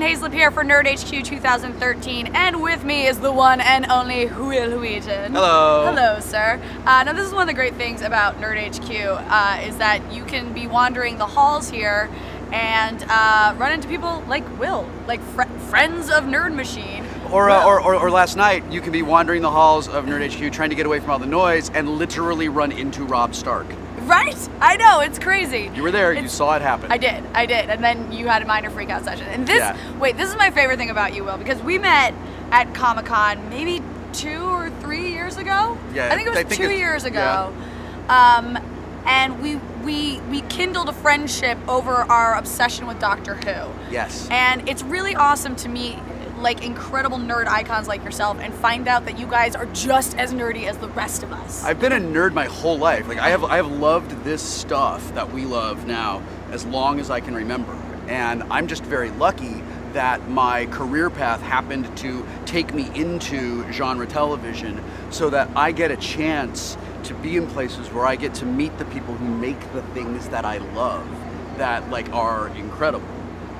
Alison Haislip here for Nerd HQ 2013, and with me is the one and only Wheaton. Hello. Hello, sir. Now, this is one of the great things about Nerd HQ, is that you can be wandering the halls here and run into people like Will, like friends of Nerd Machine. Or last night, you can be wandering the halls of Nerd HQ trying to get away from all the noise and literally run into Rob Stark. Right? I know, it's crazy. You were there, you saw it happen. I did, and then you had a minor freak out session. And this, wait, this is my favorite thing about you, Will, because we met at Comic-Con maybe 2 or 3 years ago? Yeah, I think it was 2 years ago. Yeah. And we kindled a friendship over our obsession with Doctor Who. Yes. And it's really awesome to meet like incredible nerd icons like yourself and find out that you guys are just as nerdy as the rest of us. I've been a nerd my whole life. Like I have loved this stuff that we love now as long as I can remember. And I'm just very lucky that my career path happened to take me into genre television so that I get a chance to be in places where I get to meet the people who make the things that I love that like are incredible.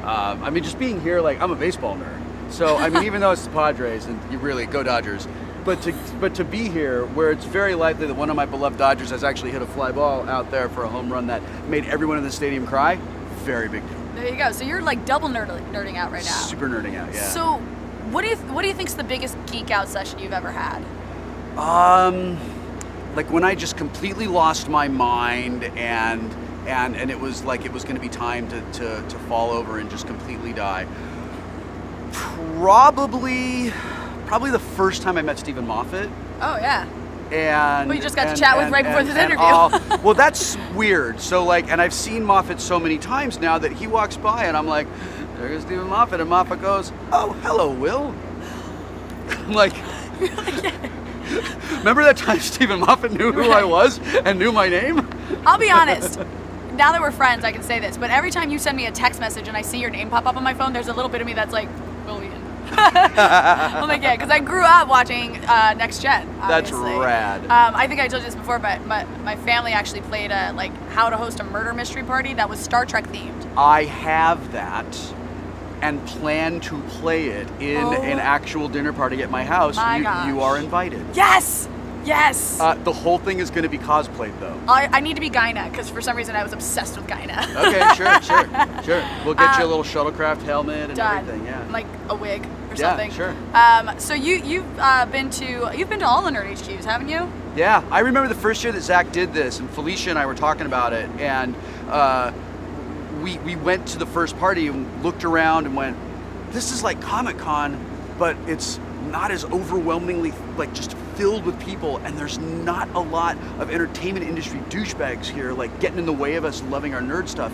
I mean, just being here, like I'm a baseball nerd. So, I mean, even though it's the Padres, and you really, go Dodgers, but to be here, where it's very likely that one of my beloved Dodgers has actually hit a fly ball out there for a home run that made everyone in the stadium cry, very big deal. There you go. So you're like double nerding out right now. Super nerding out, yeah. So, what do you think's the biggest geek out session you've ever had? Like when I just completely lost my mind and it was like it was going to be time to fall over and just completely die. Probably the first time I met Stephen Moffat. Oh yeah. And we just got to chat with right before this interview. Well, that's weird. So like, and I've seen Moffat so many times now that he walks by and I'm like, there goes Stephen Moffat, and Moffat goes, oh, hello, Will. I'm like, remember that time Stephen Moffat knew who I was and knew my name? I'll be honest. Now that we're friends, I can say this, but every time you send me a text message and I see your name pop up on my phone, there's a little bit of me that's like, Will Wheaton. I'm like, yeah, because I grew up watching Next Gen, obviously. That's rad. I think I told you this before, but my family actually played a, like, how to host a murder mystery party that was Star Trek themed. I have that and plan to play it in an actual dinner party at my house. You are invited. Yes! Yes! The whole thing is going to be cosplayed, though. I need to be Gyna, because for some reason I was obsessed with Gyna. Okay, sure. We'll get you a little shuttlecraft helmet and everything, yeah. Like a wig or something. Yeah, sure. So you've been to all the Nerd HQs, haven't you? Yeah, I remember the first year that Zach did this, and Felicia and I were talking about it, and we went to the first party and looked around and went, this is like Comic-Con, but it's not as overwhelmingly like just filled with people, and there's not a lot of entertainment industry douchebags here like getting in the way of us loving our nerd stuff.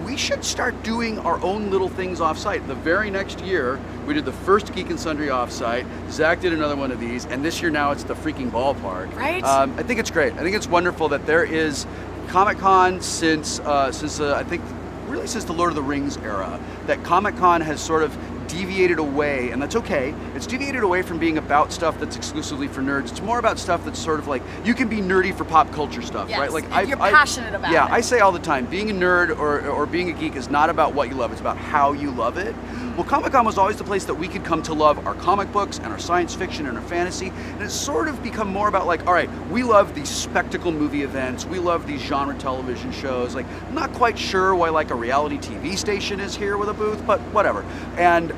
We should start doing our own little things off-site. The very next year, we did the first Geek and Sundry off-site. Zach did another one of these, and this year now it's the freaking ballpark. Right? I think it's great. I think it's wonderful that there is Comic-Con since I think really since the Lord of the Rings era, that Comic-Con has sort of deviated away, and that's okay. It's deviated away from being about stuff that's exclusively for nerds. It's more about stuff that's sort of like, you can be nerdy for pop culture stuff, yes, right? Like you're passionate about it. Yeah, I say all the time, being a nerd or being a geek is not about what you love, it's about how you love it. Well, Comic-Con was always the place that we could come to love our comic books and our science fiction and our fantasy, and it's sort of become more about like, all right, we love these spectacle movie events, we love these genre television shows. Like, I'm not quite sure why like a reality TV station is here with a booth, but whatever. And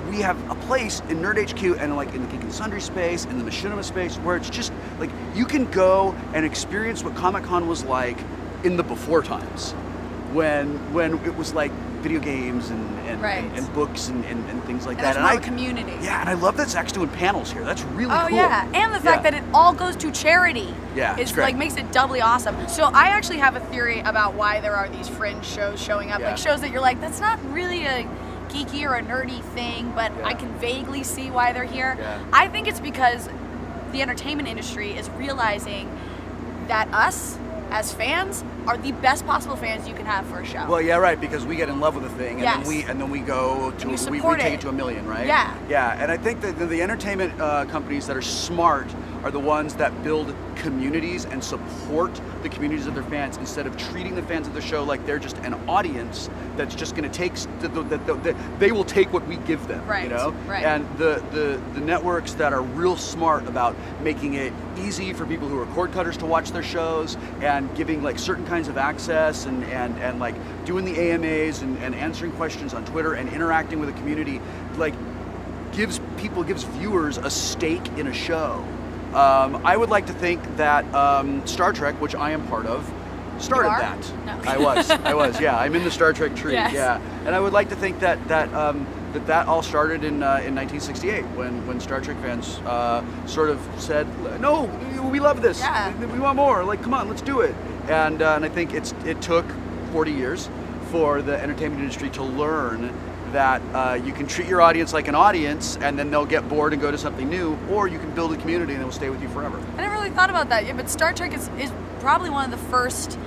we have a place in Nerd HQ and like in the Geek and Sundry space, in the Machinima space, where it's just like you can go and experience what Comic-Con was like in the before times, when it was like video games and books and things like that. And more community. Yeah, and I love that Zach's doing panels here. That's really cool. Oh yeah, and the fact that it all goes to charity. Yeah, it's great. Like makes it doubly awesome. So I actually have a theory about why there are these fringe shows showing up, like shows that you're like, that's not really a geeky or a nerdy thing, but I can vaguely see why they're here. Yeah. I think it's because the entertainment industry is realizing that us as fans are the best possible fans you can have for a show. Well, yeah, right, because we get in love with the thing, and then we go to we take it to 1 million, right? Yeah. Yeah, and I think that the entertainment companies that are smart are the ones that build communities and support the communities of their fans instead of treating the fans of the show like they're just an audience that's just going to take they will take what we give them, right, you know. right. And the networks that are real smart about making it easy for people who are cord cutters to watch their shows and giving like certain kinds of access and like doing the AMAs and answering questions on Twitter and interacting with the community, like gives viewers a stake in a show. I would like to think that Star Trek, which I am part of, started that. No. I was, yeah. I'm in the Star Trek tree, yes. yeah. And I would like to think that all started in 1968 when Star Trek fans sort of said, no, we love this, yeah. we want more. Like, come on, let's do it. And I think it took 40 years for the entertainment industry to learn that you can treat your audience like an audience and then they'll get bored and go to something new, or you can build a community and it will stay with you forever. I never really thought about that, yeah, but Star Trek is probably one of the first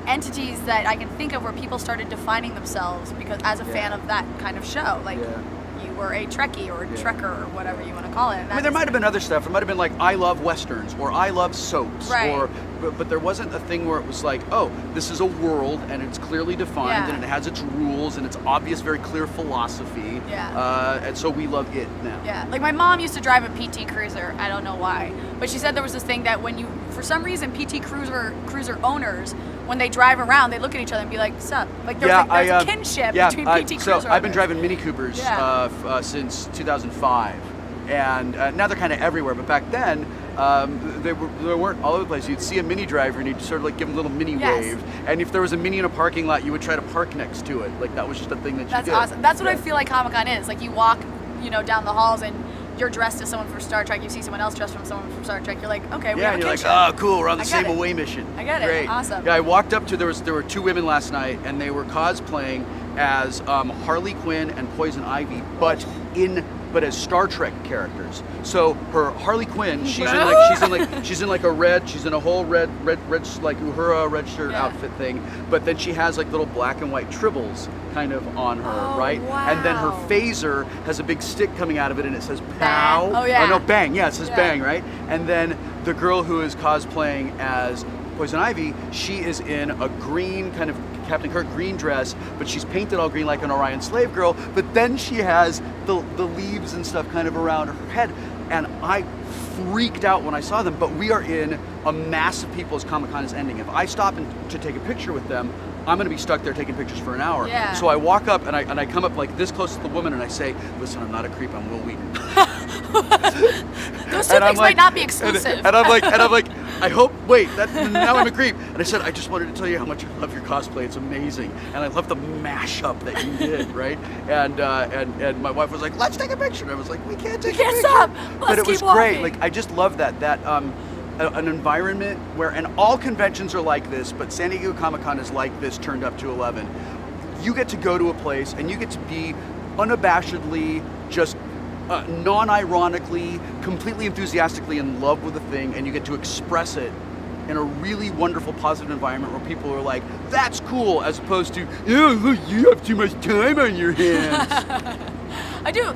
entities that I can think of where people started defining themselves because as a fan of that kind of show. Like, you were a Trekkie or a Trekker or whatever you want to call it. I mean, there might have been other stuff. It might have been like, I love Westerns or I love soaps. Right. But there wasn't a thing where it was like, oh, this is a world and it's clearly defined and it has its rules and its obvious, very clear philosophy. Yeah. And so we love it now. Yeah. Like my mom used to drive a PT Cruiser. I don't know why. But she said there was this thing that when you, for some reason, PT Cruiser owners, when they drive around, they look at each other and be like, sup? Like there's a kinship between PT Cruiser So I've been owners. driving Mini Coopers since 2005. And now they're kind of everywhere. But back then, they weren't all over the place. You'd see a Mini driver and you'd sort of like give them a little Mini wave. And if there was a Mini in a parking lot, you would try to park next to it. Like that was just a thing that you did. That's awesome. That's what I feel like Comic-Con is. Like you walk, down the halls and you're dressed as someone from Star Trek. You see someone else dressed from someone from Star Trek. You're like, okay, we have a and you're kinship. like, oh, cool, we're on the same it. away mission. I get it. Great. Awesome. Yeah, I walked up to, there were two women last night, and they were cosplaying as Harley Quinn and Poison Ivy, but as Star Trek characters. So her Harley Quinn, she's in a whole red like Uhura red shirt outfit thing, but then she has like little black and white tribbles kind of on her, right? Wow. And then her phaser has a big stick coming out of it and it says pow. Oh yeah. Oh no, bang. Yeah, it says bang, right? And then the girl who is cosplaying as Poison Ivy, she is in a green kind of Captain Kirk green dress, but she's painted all green like an Orion slave girl, but then she has the leaves and stuff kind of around her head, and I freaked out when I saw them. But we are in a mass of people as Comic-Con is ending. If I stop to take a picture with them, I'm going to be stuck there taking pictures for an hour. Yeah. So I walk up and I come up like this close to the woman and I say, listen, I'm not a creep, I'm Will Wheaton. Those two things might not be exclusive. And I'm like, I hope, now I'm a creep. And I said, I just wanted to tell you how much I love your cosplay. It's amazing. And I love the mashup that you did, right? And my wife was like, let's take a picture. And I was like, we can't take a picture. Stop. But it was keep great. walking. Like, I just love that an environment where, and all conventions are like this, but San Diego Comic-Con is like this turned up to 11. You get to go to a place and you get to be unabashedly, just non-ironically, completely enthusiastically in love with a thing, and you get to express it in a really wonderful, positive environment where people are like, that's cool, as opposed to, oh, look, you have too much time on your hands. I do.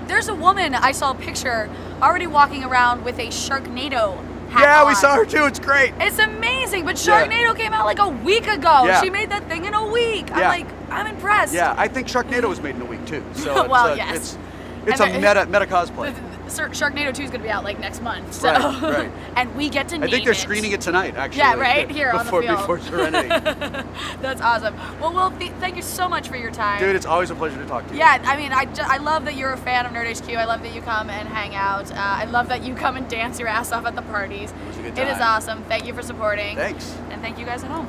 There's a woman, I saw a picture, already walking around with a Sharknado hat Yeah, on. we saw her too, it's great. It's amazing, but Sharknado came out like a week ago. Yeah. She made that thing in a week. Yeah. I'm impressed. Yeah, I think Sharknado was made in a week too. So Well, yes. It's a meta cosplay. Sharknado 2 is going to be out like next month. So. Right. And we get to name it. I think they're screening it tonight, actually. Yeah, right? Here on the field. Before Serenity. That's awesome. Well, Will, thank you so much for your time. Dude, it's always a pleasure to talk to you. Yeah, I mean, I love that you're a fan of Nerd HQ. I love that you come and hang out. I love that you come and dance your ass off at the parties. It was a good It is time. awesome. Thank you for supporting. Thanks. And thank you guys at home.